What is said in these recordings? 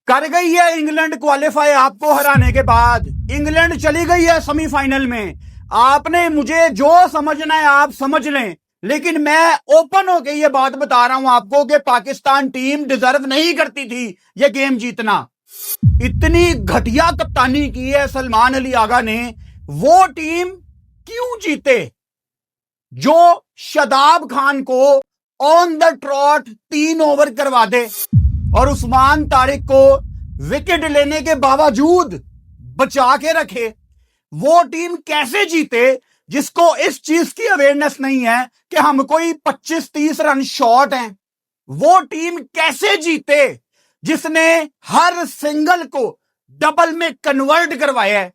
कर गई है इंग्लैंड क्वालिफाई आपको हराने के बाद। इंग्लैंड चली गई है सेमीफाइनल में। आपने मुझे जो समझना है आप समझ लें, लेकिन मैं ओपन होकर ये बात बता रहा हूं आपको कि पाकिस्तान टीम डिजर्व नहीं करती थी ये गेम जीतना। इतनी घटिया कप्तानी की है सलमान अली आगा ने। वो टीम क्यों जीते जो शादाब खान को ऑन द ट्रॉट 3 ओवर करवा दे और उस्मान तारिक को विकेट लेने के बावजूद बचा के रखे। वो टीम कैसे जीते जिसको इस चीज की अवेयरनेस नहीं है कि हम कोई 25-30 रन शॉर्ट हैं। वो टीम कैसे जीते जिसने हर सिंगल को डबल में कन्वर्ट करवाया है।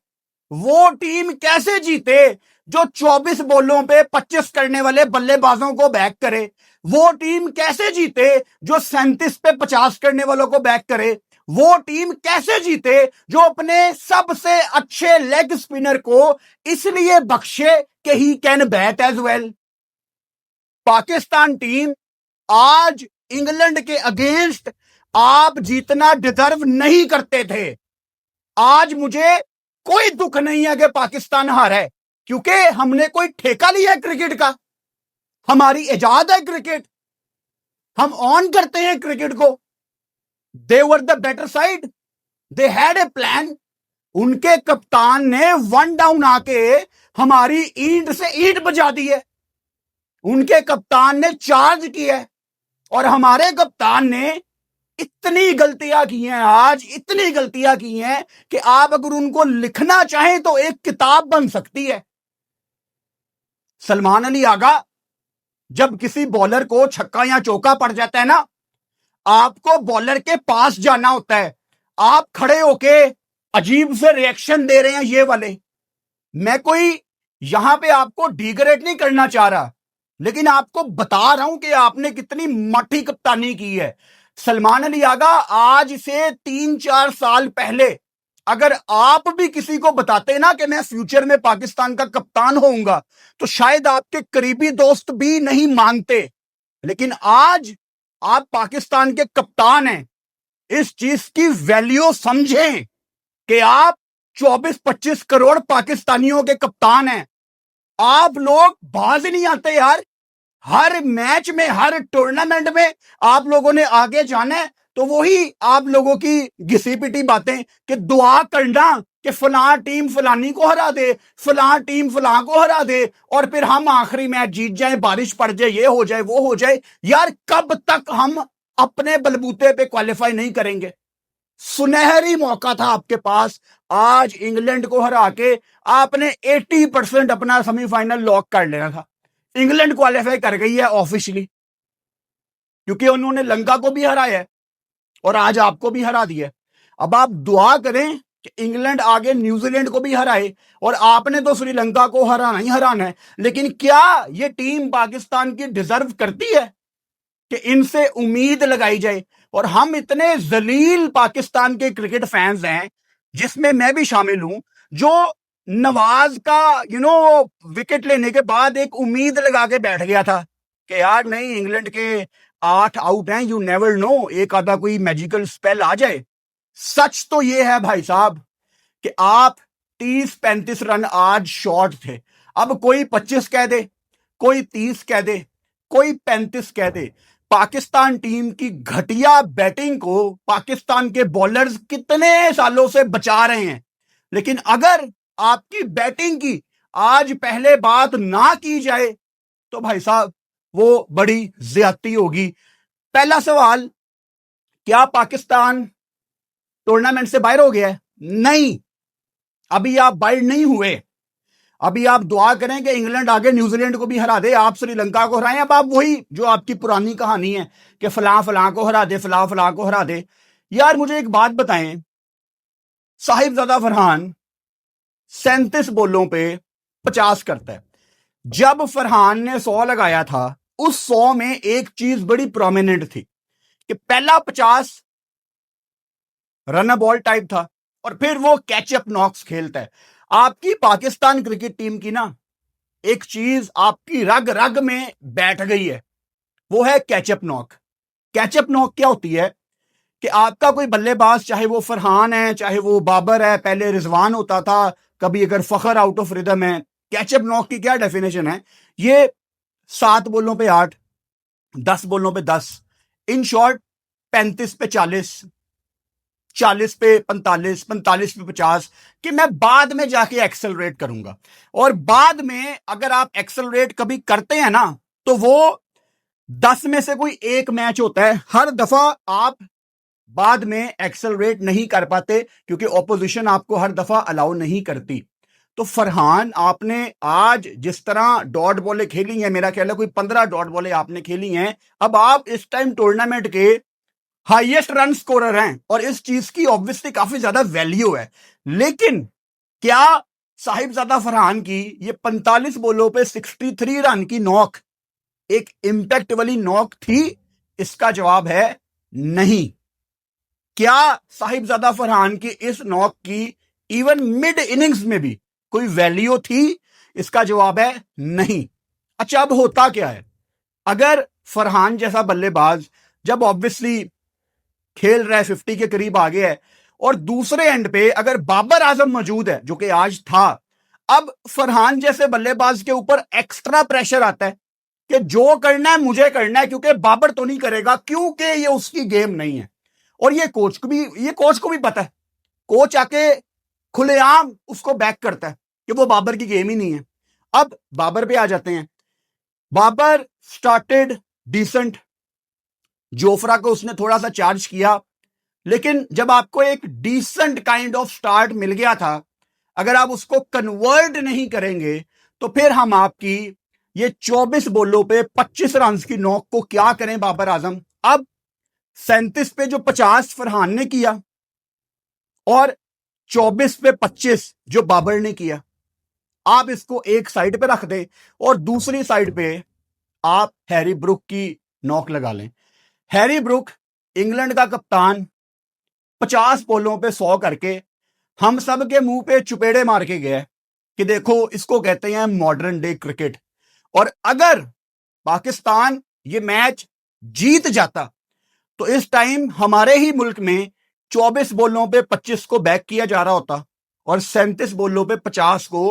वो टीम कैसे जीते जो 24 बॉलों पे 25 करने वाले बल्लेबाजों को बैक करे। वो टीम कैसे जीते जो 37 पे 50 करने वालों को बैक करे। वो टीम कैसे जीते जो अपने सबसे अच्छे लेग स्पिनर को इसलिए बख्शे कि he can bat as well. Pakistan team आज इंग्लैंड के अगेंस्ट आप जीतना डिजर्व नहीं करते थे। आज मुझे कोई दुख नहीं है कि पाकिस्तान हारा है, क्योंकि हमने कोई ठेका लिया है क्रिकेट का। हमारी इजाद है क्रिकेट, हम ऑन करते हैं क्रिकेट को। They were the better side, they had a plan. उनके कप्तान ने 1 डाउन आके हमारी ईंट से ईंट बजा दी है। उनके कप्तान ने चार्ज किया है और हमारे कप्तान ने इतनी गलतियां की हैं, आज इतनी गलतियां की हैं कि आप अगर उनको लिखना चाहें तो एक किताब बन सकती है। सलमान अली आगा, जब किसी बॉलर को छक्का या चौका पड़ जाता है ना, आपको बॉलर के पास जाना होता है। आप खड़े होके अजीब से रिएक्शन दे रहे हैं ये वाले। मैं कोई यहां पे आपको डिग्रेड नहीं करना चाह रहा, लेकिन आपको बता रहा हूं कि आपने कितनी मठी कप्तानी की है। सलमान अली आगा, आज से 3-4 साल पहले अगर आप भी किसी को बताते ना कि मैं फ्यूचर में पाकिस्तान का कप्तान होऊंगा, तो शायद आपके करीबी दोस्त भी नहीं मानते। लेकिन आज आप पाकिस्तान के कप्तान हैं। इस चीज की वैल्यू समझें कि आप 24-25 करोड़ पाकिस्तानियों के कप्तान हैं। आप लोग बाज नहीं आते यार। हर मैच में, हर टूर्नामेंट में आप लोगों ने आगे जाना है, तो वही आप लोगों की घिसी पिटी बातें कि दुआ करना कि फलां टीम फलानी को हरा दे, फलां टीम फलां को हरा दे, और फिर हम आखिरी मैच जीत जाए, बारिश पड़ जाए, ये हो जाए, वो हो जाए। यार कब तक हम अपने बलबूते पे क्वालिफाई नहीं करेंगे? सुनहरी मौका था आपके पास। आज इंग्लैंड को हरा के आपने 80% अपना सेमीफाइनल लॉक कर लेना था। इंग्लैंड क्वालिफाई कर गई है ऑफिशियली, क्योंकि उन्होंने लंका को भी हराया है और आज आपको भी हरा दिया। अब आप दुआ करें कि इंग्लैंड आगे न्यूजीलैंड को भी हराए, और आपने तो श्रीलंका को हराना ही हराना है। लेकिन क्या ये टीम पाकिस्तान की डिजर्व करती है कि इनसे उम्मीद लगाई जाए? और हम इतने जलील पाकिस्तान के क्रिकेट फैंस हैं, जिसमें मैं भी शामिल हूं, जो नवाज का विकेट लेने के बाद एक उम्मीद लगा के बैठ गया था कि यार नहीं, इंग्लैंड के 8 आउट हैं, यू नेवर नो, एक आधा कोई मैजिकल स्पेल आ जाए। सच तो ये है भाई साहब कि आप 30-35 रन आज शॉर्ट थे। अब कोई 25 कह दे, कोई 30 कह दे, कोई 35 कह दे, पाकिस्तान टीम की घटिया बैटिंग को पाकिस्तान के बॉलर्स कितने सालों से बचा रहे हैं। लेकिन अगर आपकी बैटिंग की आज पहले बात ना की जाए तो भाई साहब वो बड़ी ज्यादती होगी। पहला सवाल, क्या पाकिस्तान टूर्नामेंट से बाहर हो गया है? नहीं, अभी आप बाहर नहीं हुए। अभी आप दुआ करें कि इंग्लैंड आगे न्यूजीलैंड को भी हरा दे, आप श्रीलंका को हराएं। अब आप वही जो आपकी पुरानी कहानी है कि फलां फलां को हरा दे, फलां फलां को हरा दे। यार मुझे एक बात बताएं, साहिबजादा फरहान 37 बॉलों पे 50 करता है। जब फरहान ने 100 लगाया था, उस 100 में एक चीज बड़ी प्रोमिनेंट थी कि पहला 50 रन बॉल टाइप था और फिर वो कैचअप नॉक्स खेलता है। आपकी पाकिस्तान क्रिकेट टीम की ना एक चीज आपकी रग रग में बैठ गई है, वो है कैचअप नॉक। कैचअप नॉक क्या होती है कि आपका कोई बल्लेबाज, चाहे वो फरहान है, चाहे वो बाबर है, पहले रिजवान होता था, कभी अगर फखर आउट ऑफ रिदम है, कैचअप नॉक की क्या डेफिनेशन है, ये 7 बॉलों पे 8, 10 बॉलों पे 10, इन शॉर्ट 35 पे 40, 40 पे 45, 45 पे 50, कि मैं बाद में जाके एक्सेलरेट करूंगा। और बाद में अगर आप एक्सेलरेट कभी करते हैं ना, तो वो 10 में से कोई एक मैच होता है, हर दफा आप बाद में एक्सेलरेट नहीं कर पाते क्योंकि ऑपोजिशन आपको हर दफा अलाउ नहीं करती। तो फरहान, आपने आज जिस तरह डॉट बॉलें खेली हैं, मेरा ख्याल है कोई 15 डॉट बॉलें आपने खेली हैं, अब आप इस टाइम टूर्नामेंट के हाईएस्ट रन स्कोरर हैं और इस चीज की ऑब्वियसली काफी ज्यादा वैल्यू है। लेकिन क्या साहिबजादा फरहान की ये 45 बॉलों पे 63 रन की नॉक एक इंपैक्ट वाली नॉक थी? इसका जवाब है नहीं। क्या साहिबजादा फरहान की इस नॉक की इवन मिड इनिंग्स में भी कोई वैल्यू थी? इसका जवाब है नहीं। अच्छा, अब होता क्या है, अगर फरहान जैसा बल्लेबाज जब ऑब्वियसली खेल रहा है, 50 के करीब आ गया है, और दूसरे एंड पे अगर बाबर आजम मौजूद है, जो कि आज था, अब फरहान जैसे बल्लेबाज के ऊपर एक्स्ट्रा प्रेशर आता है कि जो करना है मुझे करना है, क्योंकि बाबर तो नहीं करेगा, क्योंकि ये उसकी गेम नहीं है। और ये कोच को भी पता है। कोच आके खुलेआम उसको बैक करता है कि वो बाबर की गेम ही नहीं है। अब बाबर पे आ जाते हैं। बाबर स्टार्टेड डिसेंट, जोफ्रा को उसने थोड़ा सा चार्ज किया, लेकिन जब आपको एक डिसेंट काइंड ऑफ स्टार्ट मिल गया था, अगर आप उसको कन्वर्ट नहीं करेंगे तो फिर हम आपकी ये 24 बॉलों पे 25 रन की नॉक को क्या करें बाबर आजम। अब 37 पे जो 50 फरहान ने किया और 24 पे 25 जो बाबर ने किया, आप इसको एक साइड पे रख दें और दूसरी साइड पे आप हैरी ब्रुक की नॉक लगा लें। हैरी ब्रुक इंग्लैंड का कप्तान 50 बॉलों पे 100 करके हम सब के मुंह पे चुपेड़े मार के गया कि देखो, इसको कहते हैं मॉडर्न डे क्रिकेट। और अगर पाकिस्तान ये मैच जीत जाता तो इस टाइम हमारे ही मुल्क में 24 बॉलों पे 25 को बैक किया जा रहा होता और 37 बॉलों पे 50 को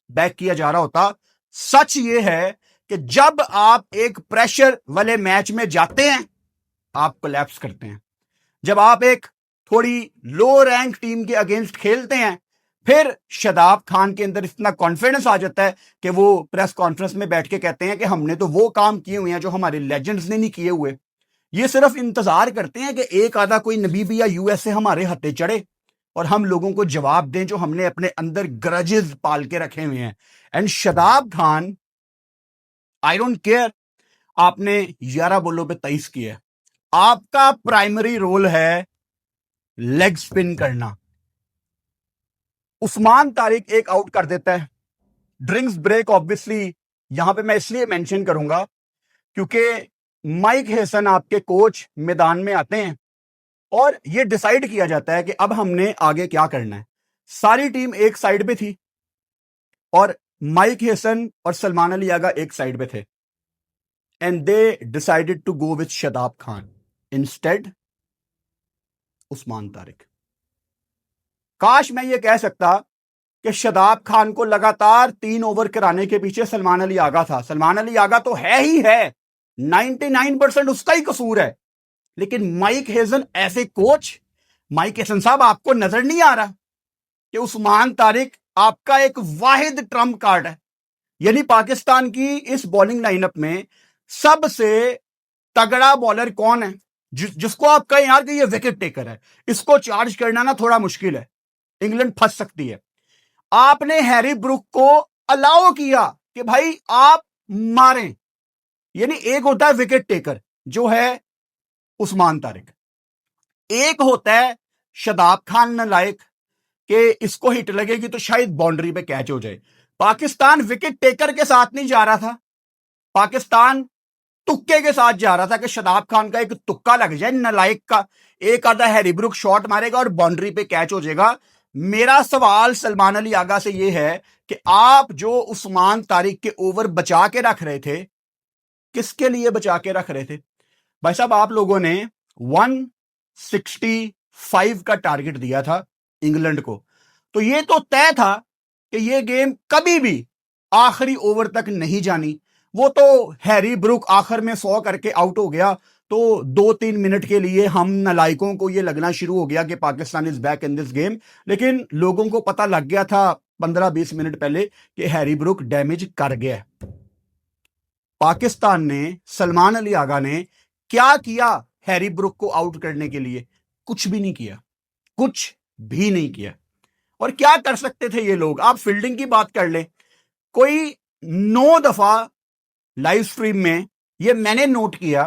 बैक किया जा रहा होता। सच ये है कि जब आप एक प्रेशर वाले मैच में जाते हैं, आप कोलैप्स करते हैं। जब आप एक थोड़ी लो रैंक टीम के अगेंस्ट खेलते हैं, फिर शादाब खान के अंदर इतना कॉन्फिडेंस आ जाता है कि वो प्रेस कॉन्फ्रेंस में बैठ के कहते हैं कि हमने तो वो काम किए हुए हैं जो हमारे लेजेंड्स ने नहीं किए हुए। ये सिर्फ इंतजार करते हैं कि एक आधा कोई नबीबी या यूएसए हमारे हत्थे चढ़े और हम लोगों को जवाब दें जो हमने अपने अंदर ग्रजेस पाल के रखे हुए हैं। And Shadab Khan, I don't care आपने 11 बॉलों पे 23 किया है, आपका प्राइमरी रोल है लेग स्पिन करना। उस्मान तारिक एक आउट कर देता है, ड्रिंक्स ब्रेक ऑब्वियसली यहां पे मैं इसलिए मेंशन करूंगा क्योंकि माइक हेसन आपके कोच मैदान में आते हैं और ये डिसाइड किया जाता है कि अब हमने आगे क्या करना है। सारी टीम एक साइड पे थी और माइक हेसन और सलमान अली आगा एक साइड पे थे, and they decided to go with Shadab Khan instead Usman Tariq. काश मैं ये कह सकता कि शादाब खान को लगातार 3 ओवर कराने के पीछे सलमान अली आगा था। सलमान अली आगा तो है ही है, 99% उसका ही कसूर है, लेकिन माइक हेसन ऐसे कोच, माइक हेसन साहब आपको नजर नहीं आ रहा कि उस्मान तारिक आपका एक वाहिद ट्रम्प कार्ड है? यानी पाकिस्तान की इस बॉलिंग लाइनअप में सबसे तगड़ा बॉलर कौन है जिसको आप कहें यार कि ये विकेट टेकर है, इसको चार्ज करना ना थोड़ा मुश्किल है, इंग्लैंड फंस सकती है। आपने हैरी ब्रुक को अलाउ किया कि भाई आप मारें। यानी एक होता है विकेट टेकर जो है उस्मान तारिक, एक होता है शादाब खान नालायक कि इसको हिट लगेगी तो शायद बाउंड्री पे कैच हो जाए। पाकिस्तान विकेट टेकर के साथ नहीं जा रहा था, पाकिस्तान तुक्के के साथ जा रहा था कि शादाब खान का एक तुक्का लग जाए नालायक का, एक आधा हैरी ब्रुक शॉट मारेगा और बाउंड्री पे कैच हो जाएगा। मेरा सवाल सलमान अली आगा से यह है कि आप जो उस्मान तारिक के ओवर बचा के रख रहे थे, किसके लिए बचा के रख रहे थे? भाई साहब, आप लोगों ने 1 65 का टारगेट दिया था इंग्लैंड को। तो ये तो तय था कि ये गेम कभी भी आखिरी ओवर तक नहीं जानी। वो तो हैरी ब्रुक आखिर में 100 करके आउट हो गया, तो 2-3 मिनट के लिए हम नलायकों को ये लगना शुरू हो गया कि Pakistan is back in this game. लेकिन लोगों को पता लग गया था 15-20 मिनट पहले कि हैरी ब्रुक डैमेज कर गया। पाकिस्तान ने, सलमान अली आगा ने क्या किया हैरी ब्रुक को आउट करने के लिए? कुछ भी नहीं किया, कुछ भी नहीं किया। और क्या कर सकते थे ये लोग? आप फील्डिंग की बात कर ले, कोई 9 दफा लाइव स्ट्रीम में ये मैंने नोट किया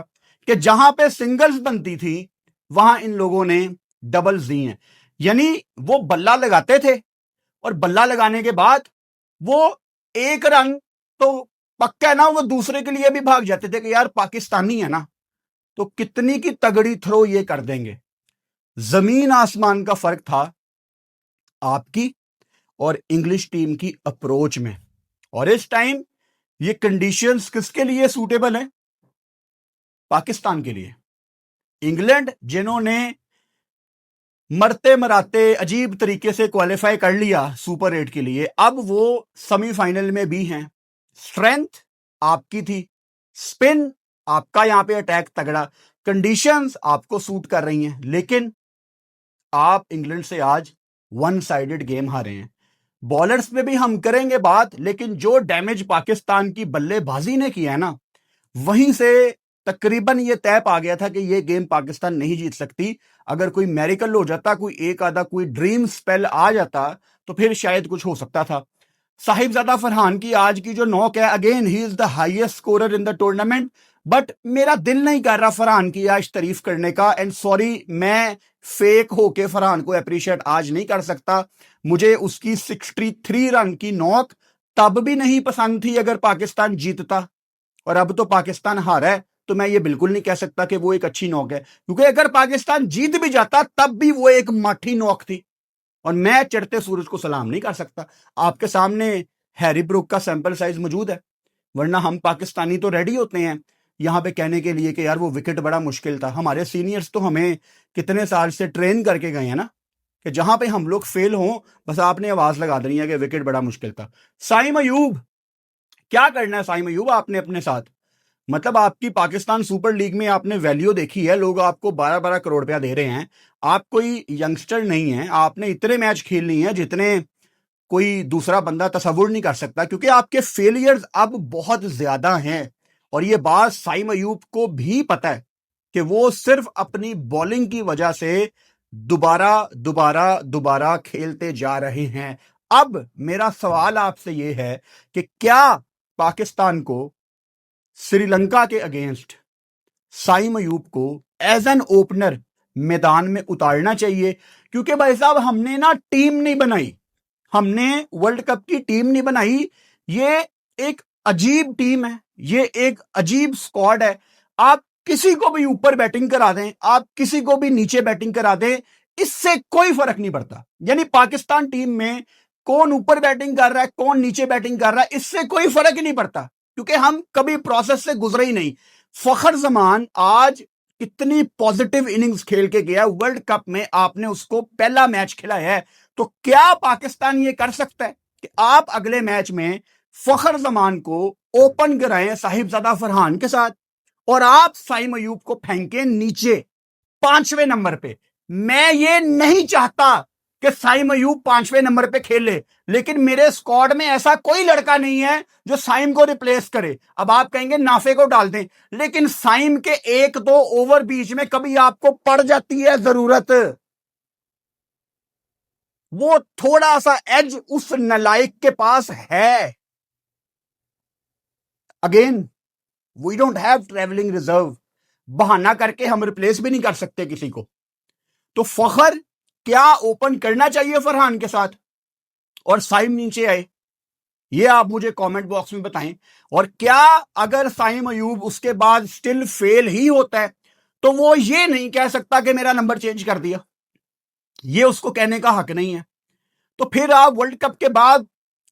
कि जहां पे सिंगल्स बनती थी वहां इन लोगों ने डबल्स दी हैं। यानी वो बल्ला लगाते थे और बल्ला लगाने के बाद वो एक रन तो पक्का है ना, वो दूसरे के लिए भी भाग जाते थे कि यार पाकिस्तानी है ना, तो कितनी की तगड़ी थ्रो ये कर देंगे। जमीन आसमान का फर्क था आपकी और इंग्लिश टीम की अप्रोच में। और इस टाइम ये कंडीशंस किसके लिए सूटेबल है? पाकिस्तान के लिए। इंग्लैंड जिन्होंने मरते मराते अजीब तरीके से क्वालिफाई कर लिया सुपर 8 के लिए, अब वो सेमीफाइनल में भी हैं। स्ट्रेंथ आपकी थी, स्पिन आपका, यहां पे अटैक तगड़ा, कंडीशंस आपको सूट कर रही हैं, लेकिन आप इंग्लैंड से आज वन साइडेड गेम हारे हैं। बॉलर्स पे भी हम करेंगे बात, लेकिन जो डैमेज पाकिस्तान की बल्लेबाजी ने किया है ना, वहीं से तकरीबन ये तय पा गया था कि ये गेम पाकिस्तान नहीं जीत सकती। अगर कोई मेरिकल हो जाता, कोई एक आधा कोई ड्रीम स्पेल आ जाता, तो फिर शायद कुछ हो सकता था। साहिबजादा फरहान की आज की जो नॉक है, again he is the highest scorer in the tournament, but मेरा दिल नहीं कर रहा फरहान की आज तारीफ करने का। एंड सॉरी, मैं फेक होके फरहान को अप्रिशिएट आज नहीं कर सकता। मुझे उसकी 63 रन की नॉक तब भी नहीं पसंद थी अगर पाकिस्तान जीतता, और अब तो पाकिस्तान हारा है, तो मैं ये बिल्कुल नहीं कह सकता कि वो एक अच्छी नॉक है, क्योंकि अगर पाकिस्तान जीत भी जाता तब भी वो एक माठी नॉक थी, और मैं चढ़ते सूरज को सलाम नहीं कर सकता। आपके सामने हैरी ब्रुक का सैंपल साइज मौजूद है, वरना हम पाकिस्तानी तो रेडी होते हैं यहां पे कहने के लिए कि यार वो विकेट बड़ा मुश्किल था। हमारे सीनियर्स तो हमें कितने साल से ट्रेन करके गए हैं ना, कि जहां पे हम लोग फेल हों बस आपने आवाज लगा देनी है कि विकेट बड़ा मुश्किल था। साइम अयूब, क्या करना है साइम अयूब आपने अपने साथ? मतलब आपकी पाकिस्तान सुपर लीग में आपने वैल्यू देखी है, लोग आपको 12-12 करोड़ रुपया दे रहे हैं। आप कोई यंगस्टर नहीं है, आपने इतने मैच खेल नहीं है जितने कोई दूसरा बंदा तसव्वुर नहीं कर सकता, क्योंकि आपके फेलियर्स अब बहुत ज्यादा हैं। और ये बात साइम अयूब को भी पता है कि वो सिर्फ अपनी बॉलिंग की वजह से दोबारा दोबारा दोबारा खेलते जा रहे हैं। अब मेरा सवाल आपसे ये है कि क्या पाकिस्तान को श्रीलंका के अगेंस्ट साइम अयूब को एज एन ओपनर मैदान में उतारना चाहिए? क्योंकि भाई साहब हमने ना टीम नहीं बनाई, हमने वर्ल्ड कप की टीम नहीं बनाई। ये एक अजीब टीम है, ये एक अजीब स्क्वाड है। आप किसी को भी ऊपर बैटिंग करा दें, आप किसी को भी नीचे बैटिंग करा दें, इससे कोई फर्क नहीं पड़ता। यानी पाकिस्तान टीम में कौन ऊपर बैटिंग कर रहा है, कौन नीचे बैटिंग कर रहा है, इससे कोई फर्क ही नहीं पड़ता, क्योंकि हम कभी प्रोसेस से गुजरे ही नहीं। फखर जमान आज कितनी पॉजिटिव इनिंग्स खेल के गया वर्ल्ड कप में, आपने उसको पहला मैच खिलाया है। तो क्या पाकिस्तान ये कर सकता है कि आप अगले मैच में फखर जमान को ओपन कराएं साहिबजादा फरहान के साथ, और आप साइम अयूब को फेंकें नीचे 5वें नंबर पे? मैं ये नहीं चाहता कि साइम अयूब 5वें नंबर पे खेले, लेकिन मेरे स्क्वाड में ऐसा कोई लड़का नहीं है जो साइम को रिप्लेस करे। अब आप कहेंगे नाफे को डाल दें, लेकिन साइम के 1-2 ओवर बीच में कभी आपको पड़ जाती है जरूरत, वो थोड़ा सा एज उस नलायक के पास है। Again, we don't have travelling reserve, बहाना करके हम रिप्लेस भी नहीं कर सकते किसी को। तो फखर क्या ओपन करना चाहिए फरहान के साथ और साइम नीचे आए? ये आप मुझे कमेंट बॉक्स में बताएं। और क्या अगर साइम अयूब उसके बाद स्टिल फेल ही होता है, तो वो ये नहीं कह सकता कि मेरा नंबर चेंज कर दिया, ये उसको कहने का हक नहीं है। तो फिर आप वर्ल्ड कप के बाद,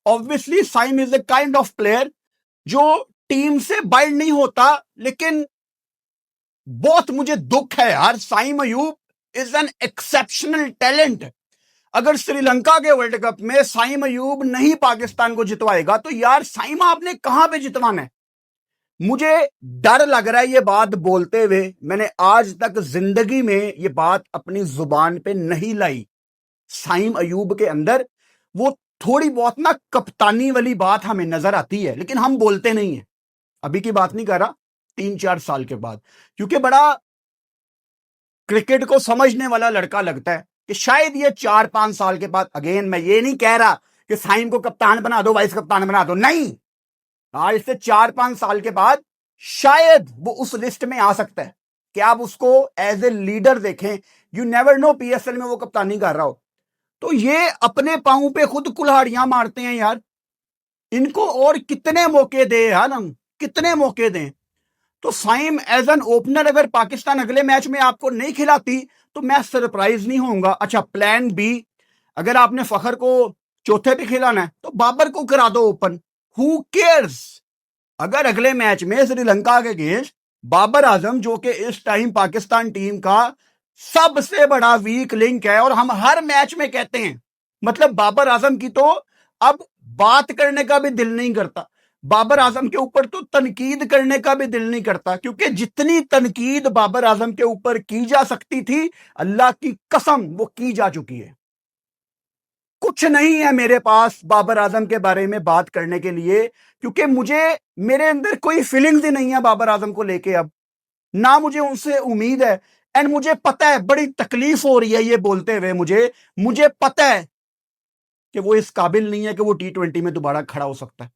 obviously Saim is a kind of player जो टीम से बाइंड नहीं होता, लेकिन बहुत मुझे दुख है यार, Saim Ayub is an exceptional talent. अगर श्रीलंका के वर्ल्ड कप में साइम अयूब नहीं पाकिस्तान को जितवाएगा तो यार साइम आपने कहां पे जितवाना है? मुझे डर लग रहा है ये बात बोलते हुए। मैंने आज तक जिंदगी में ये बात अपनी जुबान पे नहीं लाई। साइम अयूब के अंदर वो थोड़ी बहुत ना कप्तानी वाली बात हमें नजर आती है, लेकिन हम बोलते नहीं है। अभी की बात नहीं कर रहा, 3-4 साल के बाद, क्योंकि बड़ा क्रिकेट को समझने वाला लड़का लगता है कि शायद ये 4-5 साल के बाद, अगेन मैं ये नहीं कह रहा कि साइम को कप्तान बना दो, वाइस कप्तान बना दो, नहीं, आज से 4-5 साल के बाद शायद वो उस लिस्ट में आ सकता है कि आप उसको एज ए लीडर देखें। यू नेवर नो, पीएसएल में वो कप्तानी कर रहा हो। तो ये अपने पांव पे खुद कुल्हाड़ियां मारते हैं यार। इनको और कितने मौके दे यार, हम कितने मौके दें। तो साइम एज एन ओपनर अगर पाकिस्तान अगले मैच में आपको नहीं खिलाती तो मैं सरप्राइज नहीं होऊंगा। अच्छा, प्लान बी, अगर आपने फखर को चौथे पे खिलाना है तो बाबर को करा दो ओपन, हु केयर्स। अगर अगले मैच में श्रीलंका के अगेंस्ट बाबर आजम, जो कि इस टाइम पाकिस्तान टीम का सबसे बड़ा वीक लिंक है, और हम हर मैच में कहते हैं, मतलब बाबर आजम की तो अब बात करने का भी दिल नहीं करता, बाबर आजम के ऊपर तो तनकीद करने का भी दिल नहीं करता, क्योंकि जितनी तनकीद बाबर आजम के ऊपर की जा सकती थी, अल्लाह की कसम वो की जा चुकी है। कुछ नहीं है मेरे पास बाबर आजम के बारे में बात करने के लिए, क्योंकि मेरे अंदर कोई फीलिंग्स ही नहीं है बाबर आजम को लेके, अब ना मुझे उनसे उम्मीद है। एंड मुझे पता है, बड़ी तकलीफ हो रही है ये बोलते हुए, मुझे पता है कि वो इस काबिल नहीं है कि वो T20 में दोबारा खड़ा हो सकता है।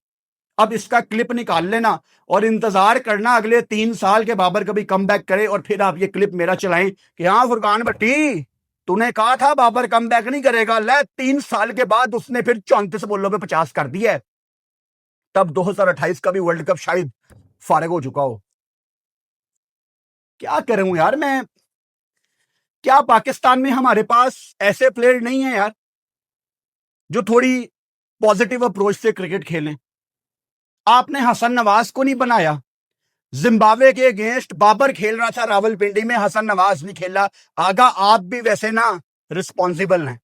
अब इसका क्लिप निकाल लेना और इंतजार करना अगले 3 साल के बाबर कभी कम बैक करे, और फिर आप ये क्लिप मेरा चलाएं कि हाँ फुरकान भट्टी, तूने कहा था बाबर कम बैक नहीं करेगा, ले 3 साल के बाद उसने फिर 34 बॉलों पे 50 कर दिया है। तब 2028 का भी वर्ल्ड कप शायद फारिग हो चुका हो। क्या करूं यार मैं? क्या पाकिस्तान में हमारे पास ऐसे प्लेयर नहीं है यार जो थोड़ी पॉजिटिव अप्रोच से क्रिकेट खेलें? आपने हसन नवाज को नहीं बनाया। जिम्बाब्वे के अगेंस्ट बाबर खेल रहा था रावलपिंडी में, हसन नवाज नहीं खेला। आगा आप भी वैसे ना रिस्पॉन्सिबल हैं,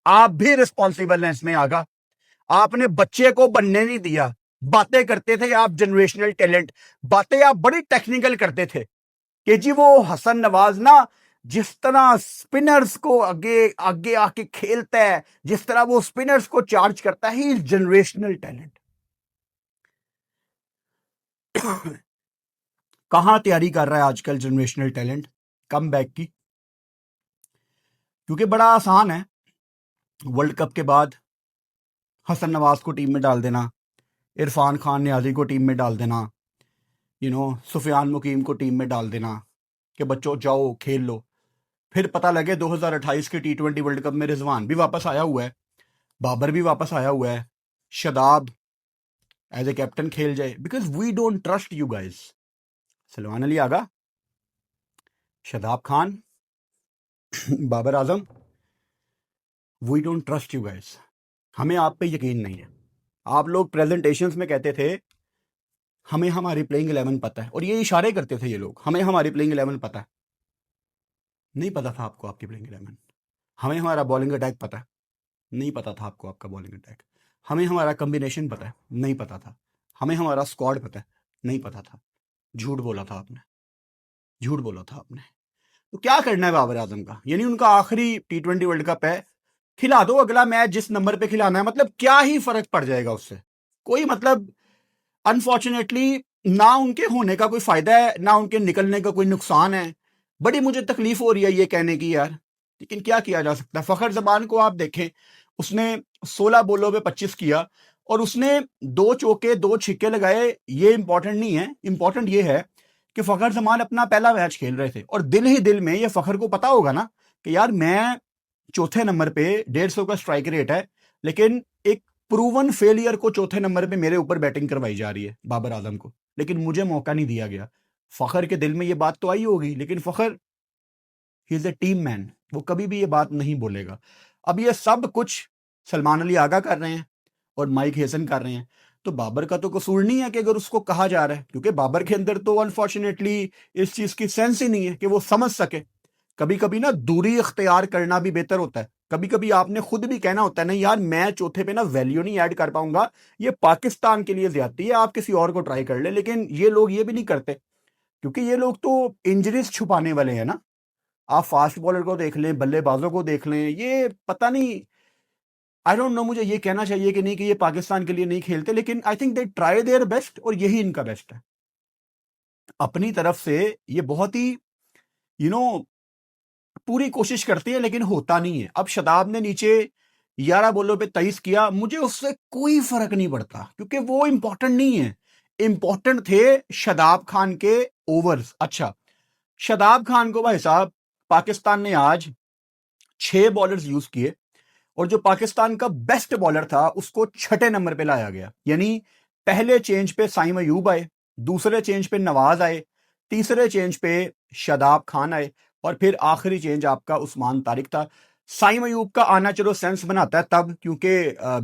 आप भी रिस्पॉन्सिबल हैं इसमें। आगा आपने बच्चे को बनने नहीं दिया। बातें करते थे आप जनरेशनल टैलेंट, बातें आप बड़ी टेक्निकल करते थे कि जी वो हसन नवाज ना जिस तरह स्पिनर्स को आगे आगे आके खेलता है, जिस तरह वो स्पिनर्स को चार्ज करता है, ही इज जनरेशनल टैलेंट। कहां तैयारी कर रहा है आजकल जनरेशनल टैलेंट कम बैक की? क्योंकि बड़ा आसान है वर्ल्ड कप के बाद हसन नवाज को टीम में डाल देना, इरफान खान नियाजी को टीम में डाल देना, सुफियान मुकीम को टीम में डाल देना कि बच्चों जाओ खेल लो। फिर पता लगे 2028 के T20 वर्ल्ड कप में रिजवान भी वापस आया हुआ है, बाबर भी वापस आया हुआ है, शदाब एज ए कैप्टन खेल जाए, because we don't trust you guys. Salman Ali Agha, Shadab Khan, Babar Azam, we don't trust you guys. हमें आप पे यकीन नहीं है। आप लोग प्रेजेंटेशंस में कहते थे हमें हमारी प्लेइंग 11 पता है, और ये इशारे करते थे ये लोग, हमें हमारी प्लेइंग 11 पता है। नहीं पता था आपको आपकी प्लेइंग 11। हमें हमारा बॉलिंग अटैक पता है, नहीं पता था आपको आपका बॉलिंग अटैक। हमें हमारा कॉम्बिनेशन पता है, नहीं पता था। हमें हमारा स्क्वाड पता है, नहीं पता था। झूठ बोला था आपने, झूठ बोला था आपने। तो क्या करना है बाबर आजम का? यानी उनका आखिरी T20 वर्ल्ड कप है, खिला दो अगला मैच जिस नंबर पे खिलाना है। मतलब क्या ही फर्क पड़ जाएगा उससे? कोई मतलब अनफॉर्चुनेटली ना उनके होने का कोई फायदा है, ना उनके निकलने का कोई नुकसान है। बड़ी मुझे तकलीफ हो रही है ये कहने की यार, लेकिन क्या किया जा सकता है। फखर जमान को आप देखें, उसने 16 बॉलों पे 25 किया, और उसने 2 चौके 2 छिक्के लगाए। ये इंपॉर्टेंट नहीं है, इंपॉर्टेंट ये है कि फखर जमान अपना पहला मैच खेल रहे थे, और दिल ही दिल में ये फखर को पता होगा ना कि यार मैं चौथे नंबर पे 150 का स्ट्राइक रेट है, लेकिन एक प्रूवन फेलियर को चौथे नंबर पे मेरे ऊपर बैटिंग करवाई जा रही है बाबर आजम को, लेकिन मुझे मौका नहीं दिया गया। फखर के दिल में ये बात तो आई होगी, लेकिन Fakhar he is a team man, वो कभी भी ये बात नहीं बोलेगा। अब ये सब कुछ सलमान अली आगा कर रहे हैं और माइक हेसन कर रहे हैं, तो बाबर का तो कसूर नहीं है कि अगर उसको कहा जा रहा है, क्योंकि बाबर के अंदर तो अनफॉर्चुनेटली इस चीज की सेंस ही नहीं है कि वो समझ सके। कभी कभी ना दूरी इख्तियार करना भी बेहतर होता है। कभी कभी आपने खुद भी कहना होता है नहीं यार, मैं चौथे पे ना वैल्यू नहीं ऐड कर पाऊंगा, ये पाकिस्तान के लिए ज्यादती है, आप किसी और को ट्राई कर ले। लेकिन ये लोग ये भी नहीं करते, क्योंकि ये लोग तो इंजरीज छुपाने वाले हैं ना। आप फास्ट बॉलर को देख लें, बल्लेबाजों को देख लें, ये पता नहीं, आई डोंट नो मुझे ये कहना चाहिए कि नहीं कि ये पाकिस्तान के लिए नहीं खेलते, लेकिन I think they try their best और यही इनका बेस्ट है। अपनी तरफ से ये बहुत ही यू नो पूरी कोशिश करती है, लेकिन होता नहीं है। अब शदाब ने नीचे 11 बॉलों पे 23 किया, मुझे उससे कोई फर्क नहीं पड़ता, क्योंकि वो इंपॉर्टेंट नहीं है। इंपॉर्टेंट थे शदाब खान के ओवर्स। अच्छा, शदाब खान को भाई साहब पाकिस्तान ने आज 6 बॉलर्स यूज किए, और जो पाकिस्तान का बेस्ट बॉलर था उसको छठे नंबर पे लाया गया। यानी पहले चेंज पे साइम अयूब आए, दूसरे चेंज पे नवाज आए, तीसरे चेंज पे शदाब खान आए, और फिर आखिरी चेंज आपका उस्मान तारिक था। साइम अयूब का आना चलो सेंस बनाता है तब, क्योंकि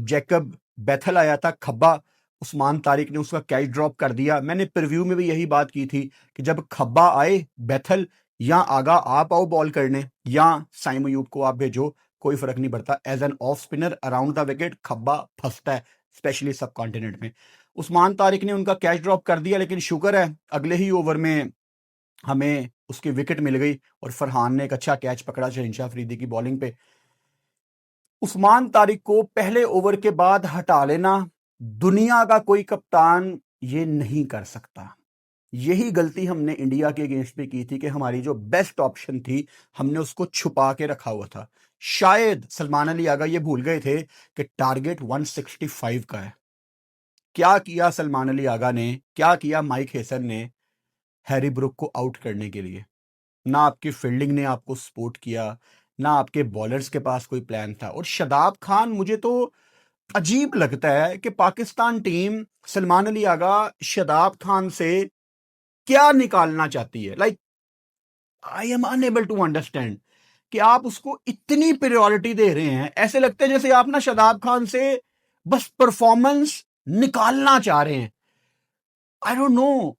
जैकब बैथल आया था खब्बा, उस्मान तारिक ने उसका कैच ड्रॉप कर दिया। मैंने प्रीव्यू में भी यही बात की थी कि जब खब्बा आए बैथल, या आगा आप आओ बॉल करने या साइम अयूब को आप भेजो, कोई फर्क नहीं पड़ता। As an off spinner around the wicket खब्बा फंसता है, स्पेशली सब कॉन्टिनेंट में। उस्मान तारिक ने उनका कैच ड्रॉप कर दिया, लेकिन शुक्र है अगले ही ओवर में हमें उसकी विकेट मिल गई और फरहान ने एक अच्छा कैच पकड़ा शहनशाह अफरीदी की बॉलिंग पे। उस्मान तारिक को पहले ओवर के बाद हटा लेना दुनिया का कोई कप्तान ये नहीं कर सकता। यही गलती हमने इंडिया के अगेंस्ट पे की थी कि हमारी जो बेस्ट ऑप्शन थी हमने उसको छुपा के रखा हुआ था। शायद सलमान अली आगा ये भूल गए थे कि टारगेट 165 का है। क्या किया सलमान अली आगा ने, क्या किया माइक हेसन ने हैरी ब्रुक को आउट करने के लिए? ना आपकी फील्डिंग ने आपको सपोर्ट किया, ना आपके बॉलर्स के पास कोई प्लान था। और शदाब खान, मुझे तो अजीब लगता है कि पाकिस्तान टीम सलमान अली आगा शदाब खान से क्या निकालना चाहती है। Like I am unable to understand कि आप उसको इतनी प्रायोरिटी दे रहे हैं। ऐसे लगता है जैसे आप ना शदाब खान से बस परफॉर्मेंस निकालना चाह रहे हैं। आई डोंट नो,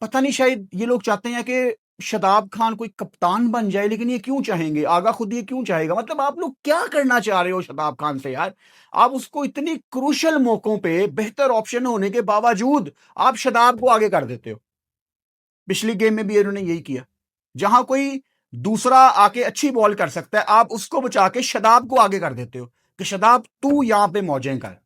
पता नहीं, शायद ये लोग चाहते हैं कि शदाब खान कोई कप्तान बन जाए, लेकिन ये क्यों चाहेंगे? आगा खुद ये क्यों चाहेगा? मतलब आप लोग क्या करना चाह रहे हो शदाब खान से यार? आप उसको इतनी क्रूशल मौकों पे बेहतर ऑप्शन होने के बावजूद आप शदाब को आगे कर देते हो। पिछली गेम में भी इन्होंने यही किया, जहां कोई दूसरा आके अच्छी बॉल कर सकता है आप उसको बचा के शदाब को आगे कर देते हो कि शदाब तू यहां पे मौजें कर।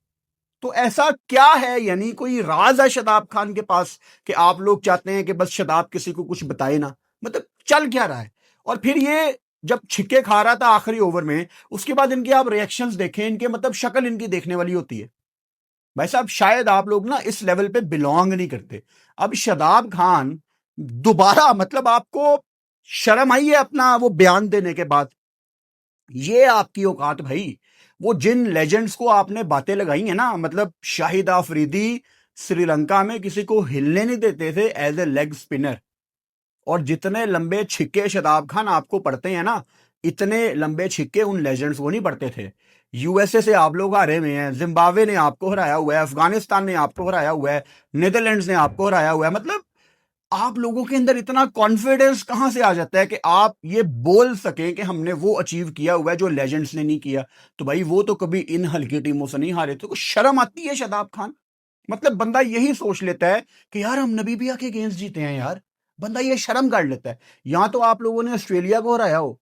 तो ऐसा क्या है, यानी कोई राज है शदाब खान के पास कि आप लोग चाहते हैं कि बस शदाब किसी को कुछ बताए ना? मतलब चल क्या रहा है? और फिर ये जब छिक्के खा रहा था आखिरी ओवर में, उसके बाद इनके आप रिएक्शंस देखें, इनके मतलब शक्ल इनकी देखने वाली होती है। भाई साहब शायद आप लोग ना इस लेवल पे बिलोंग नहीं करते। अब शदाब खान दोबारा, मतलब आपको शर्म आई है अपना वो बयान देने के बाद? ये आपकी औकात भाई? वो जिन लेजेंड्स को आपने बातें लगाई हैं ना, मतलब शाहिद अफरीदी श्रीलंका में किसी को हिलने नहीं देते थे एज ए लेग स्पिनर, और जितने लंबे छिक्के शदाब खान आपको पड़ते हैं ना, इतने लंबे छिक्के उन लेजेंड्स को नहीं पड़ते थे। यूएसए से आप लोग हारे हुए हैं, जिम्बाब्वे ने आपको हराया हुआ है, अफगानिस्तान ने आपको हराया हुआ है, नीदरलैंड्स ने आपको हराया हुआ है। मतलब आप लोगों के अंदर इतना कॉन्फिडेंस कहां से आ जाता है कि आप ये बोल सकें कि हमने वो अचीव किया हुआ है जो लेजेंड्स ने नहीं किया? तो भाई वो तो कभी इन हल्की टीमों से नहीं हारे, तो शर्म आती है शदाब खान? मतलब बंदा यही सोच लेता है कि यार हम नबीबिया के अगेंस्ट जीते हैं यार, बंदा ये शर्म कर लेता है। यहां तो आप लोगों ने ऑस्ट्रेलिया को हराया हो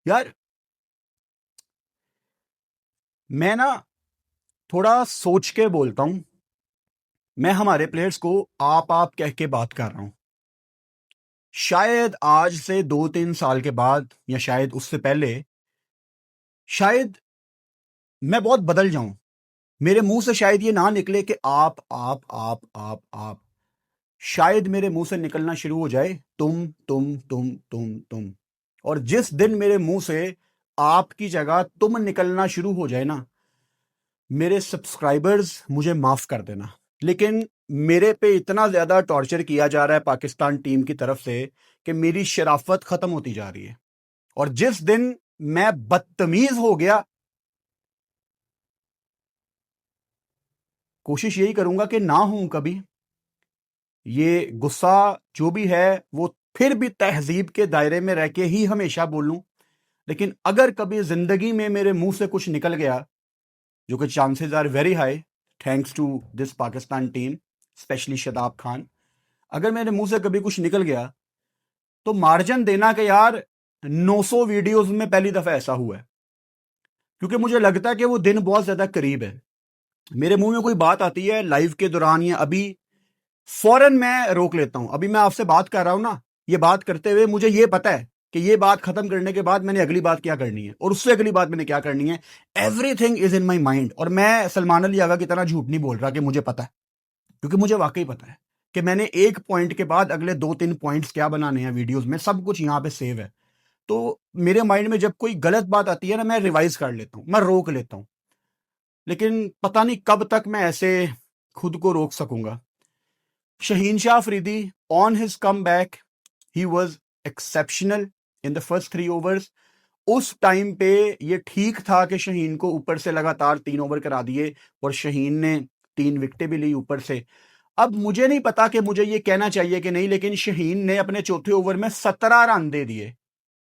यार। मैं ना थोड़ा सोच के बोलता हूं, मैं हमारे प्लेयर्स को आप कह के बात कर रहा हूं। शायद आज से 2-3 साल के बाद, या शायद उससे पहले, शायद मैं बहुत बदल जाऊं, मेरे मुंह से शायद ये ना निकले कि आप। शायद मेरे मुंह से निकलना शुरू हो जाए तुम। और जिस दिन मेरे मुंह से आपकी जगह तुम निकलना शुरू हो जाए ना, मेरे सब्सक्राइबर्स मुझे माफ कर देना, लेकिन मेरे पे इतना ज्यादा टॉर्चर किया जा रहा है पाकिस्तान टीम की तरफ से कि मेरी शराफत खत्म होती जा रही है। और जिस दिन मैं बदतमीज हो गया, कोशिश यही करूंगा कि ना हूं कभी। ये गुस्सा जो भी है वो फिर भी तहजीब के दायरे में रह के ही हमेशा बोलूं, लेकिन अगर कभी जिंदगी में मेरे मुंह से कुछ निकल गया, जो कि chances are very high thanks to this Pakistan team, specially Shadab Khan, अगर मेरे मुंह से कभी कुछ निकल गया तो मार्जिन देना कि यार 900 वीडियोस में पहली दफा ऐसा हुआ है, क्योंकि मुझे लगता है कि वो दिन बहुत ज्यादा करीब है। मेरे मुंह में कोई बात आती है लाइव के दौरान या अभी, फौरन मैं रोक लेता हूं। अभी मैं आपसे बात कर रहा हूं ना, ये बात करते हुए मुझे ये पता है कि ये बात खत्म करने के बाद मैंने अगली बात क्या करनी है और उससे अगली बात मैंने क्या करनी है। Everything is in my mind. और मैं सलमान अली आगा की तरह झूठ नहीं बोल रहा कि मुझे पता है, क्योंकि मुझे वाकई पता है कि मैंने एक पॉइंट के बाद अगले 2-3 पॉइंट्स क्या बनाने हैं वीडियोस में, सब कुछ यहां पे सेव है। तो मेरे माइंड में जब कोई गलत बात आती है ना, मैं रिवाइज कर लेता हूं, मैं रोक लेता हूं। लेकिन पता नहीं कब तक मैं ऐसे खुद को रोक सकूंगा। Shaheen Shah Afridi on his come back, he was exceptional in the first 3 overs. उस टाइम पे ये ठीक था कि शहीन को ऊपर से लगातार 3 ओवर करा दिए और शहीन ने 3 विकेटें भी ली ऊपर से। अब मुझे नहीं पता कि मुझे ये कहना चाहिए कि नहीं, लेकिन शहीन ने अपने चौथे ओवर में 17 रन दे दिए।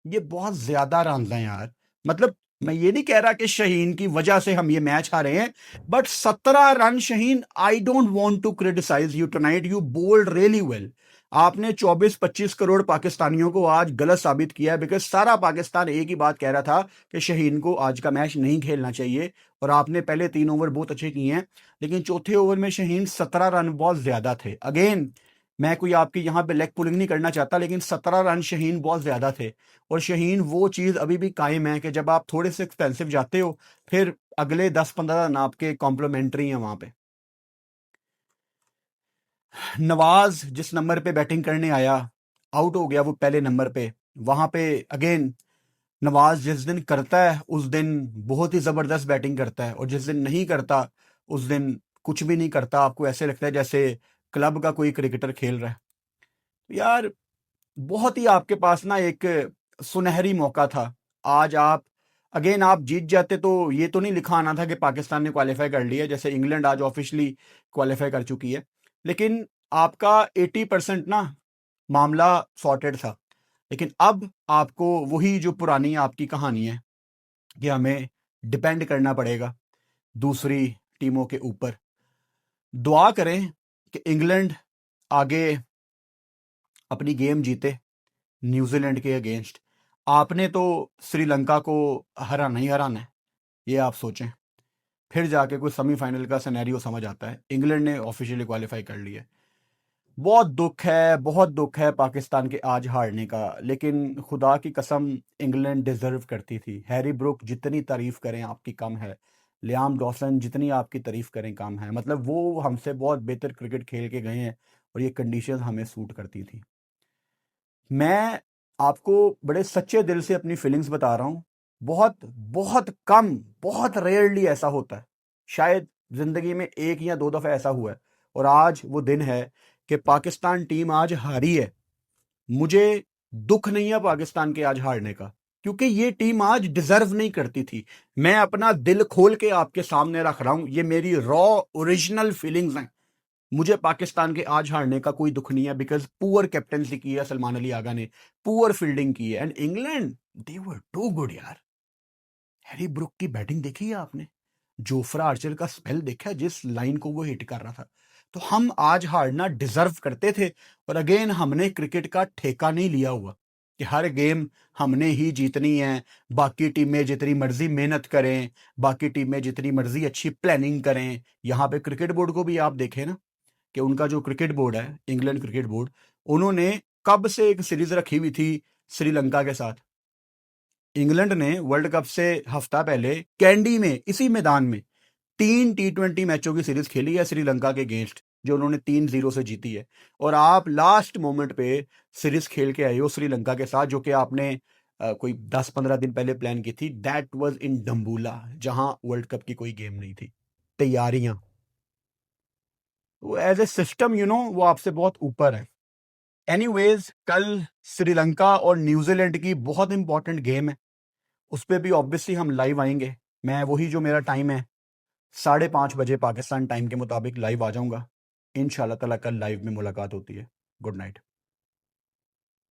ये बहुत ज्यादा रन हैं यार। मतलब मैं ये नहीं कह रहा कि शहीन की वजह से हम ये मैच हारे हैं, but 17 run Shaheen, I don't want to criticise you tonight, you bowled really well. आपने 24-25 करोड़ पाकिस्तानियों को आज गलत साबित किया है, बिकॉज सारा पाकिस्तान एक ही बात कह रहा था कि शहीन को आज का मैच नहीं खेलना चाहिए। और आपने पहले 3 ओवर बहुत अच्छे किए हैं, लेकिन चौथे ओवर में शहीन 17 रन बहुत ज्यादा थे। अगेन मैं कोई आपकी यहां पे लेग पुलिंग नहीं करना चाहता, लेकिन 17 रन शहीन बहुत ज्यादा थे। और शहीन वो चीज अभी भी कायम है कि जब आप थोड़े से एक्सपेंसिव जाते हो, फिर अगले 10-15 रन आपके कॉम्प्लीमेंट्री हैं वहां पे। नवाज जिस नंबर पे बैटिंग करने आया, आउट हो गया वो पहले नंबर पे। वहां पे अगेन नवाज जिस दिन करता है उस दिन बहुत ही जबरदस्त बैटिंग करता है, और जिस दिन नहीं करता उस दिन कुछ भी नहीं करता। आपको ऐसे लगता है जैसे क्लब का कोई क्रिकेटर खेल रहा है। यार बहुत ही आपके पास ना एक सुनहरी मौका था। आज आप अगेन आप जीत जाते तो ये तो नहीं लिखा आना था कि पाकिस्तान ने क्वालिफाई कर लिया, जैसे इंग्लैंड आज ऑफिशियली क्वालिफाई कर चुकी है। लेकिन आपका 80% ना मामला सॉर्टेड था। लेकिन अब आपको वही जो पुरानी आपकी कहानी है कि हमें डिपेंड करना पड़ेगा दूसरी टीमों के ऊपर। दुआ करें कि इंग्लैंड आगे अपनी गेम जीते न्यूजीलैंड के अगेंस्ट। आपने तो श्रीलंका को हराना ही हराना है, ये आप सोचें। फिर जाके कोई सेमीफाइनल का सिनेरियो समझ आता है। इंग्लैंड ने ऑफिशियली क्वालिफाई कर लिया है। बहुत दुख है पाकिस्तान के आज हारने का, लेकिन खुदा की कसम इंग्लैंड डिजर्व करती थी। हैरी ब्रुक जितनी तारीफ करें आपकी कम है, लियाम डॉसन जितनी आपकी तारीफ करें कम है। मतलब वो हमसे बहुत बेहतर क्रिकेट खेल के गए हैं और ये कंडीशंस हमें सूट करती थी। मैं आपको बड़े सच्चे दिल से अपनी फीलिंग्स बता रहा हूं। बहुत बहुत कम, बहुत रेयरली ऐसा होता है, शायद जिंदगी में 1 या 2 दफा ऐसा हुआ है। और आज वो दिन है कि पाकिस्तान टीम आज हारी है। मुझे दुख नहीं है पाकिस्तान के आज हारने का, क्योंकि ये टीम आज डिजर्व नहीं करती थी। मैं अपना दिल खोल के आपके सामने रख रहा हूं, ये मेरी रॉ ओरिजिनल फीलिंग्स हैं। मुझे पाकिस्तान के आज हारने का कोई दुख नहीं है, बिकॉज पुअर कैप्टनसी की है सलमान अली आगा ने, पुअर फील्डिंग की है। And England they were too good यार। हैरी ब्रुक की बैटिंग देखी है आपने? जोफ्रा आर्चर का स्पेल देखा है, जिस लाइन को वो हिट कर रहा था। तो हम आज हारना डिजर्व करते थे। और अगेन हमने क्रिकेट का ठेका नहीं लिया हुआ कि हर गेम हमने ही जीतनी है, बाकी टीमें जितनी मर्जी मेहनत करें, बाकी टीमें जितनी मर्जी अच्छी प्लानिंग करें। यहाँ पे क्रिकेट बोर्ड को भी आप देखें ना, कि उनका जो क्रिकेट बोर्ड है, इंग्लैंड क्रिकेट बोर्ड, उन्होंने कब से एक सीरीज रखी हुई थी श्रीलंका के साथ। इंग्लैंड ने वर्ल्ड कप से हफ्ता पहले कैंडी में, इसी मैदान में 3 T20 मैचों की सीरीज खेली है श्रीलंका के अगेंस्ट, जो उन्होंने 3-0 से जीती है। और आप लास्ट मोमेंट पे सीरीज खेल के आए हो श्रीलंका के साथ, जो कि आपने कोई 10-15 दिन पहले प्लान की थी। दैट वाज इन डम्बूला, जहां वर्ल्ड कप की कोई गेम नहीं थी। तैयारियां वो एज ए सिस्टम वो आपसे बहुत ऊपर है। एनीवेज, कल श्रीलंका और न्यूजीलैंड की बहुत इंपॉर्टेंट गेम है, उस पर भी ऑब्वियसली हम लाइव आएंगे। मैं वही जो मेरा टाइम है 5:30 बजे पाकिस्तान टाइम के मुताबिक लाइव आ जाऊंगा। इंशाल्लाह ताला कल लाइव में मुलाकात होती है। Good night.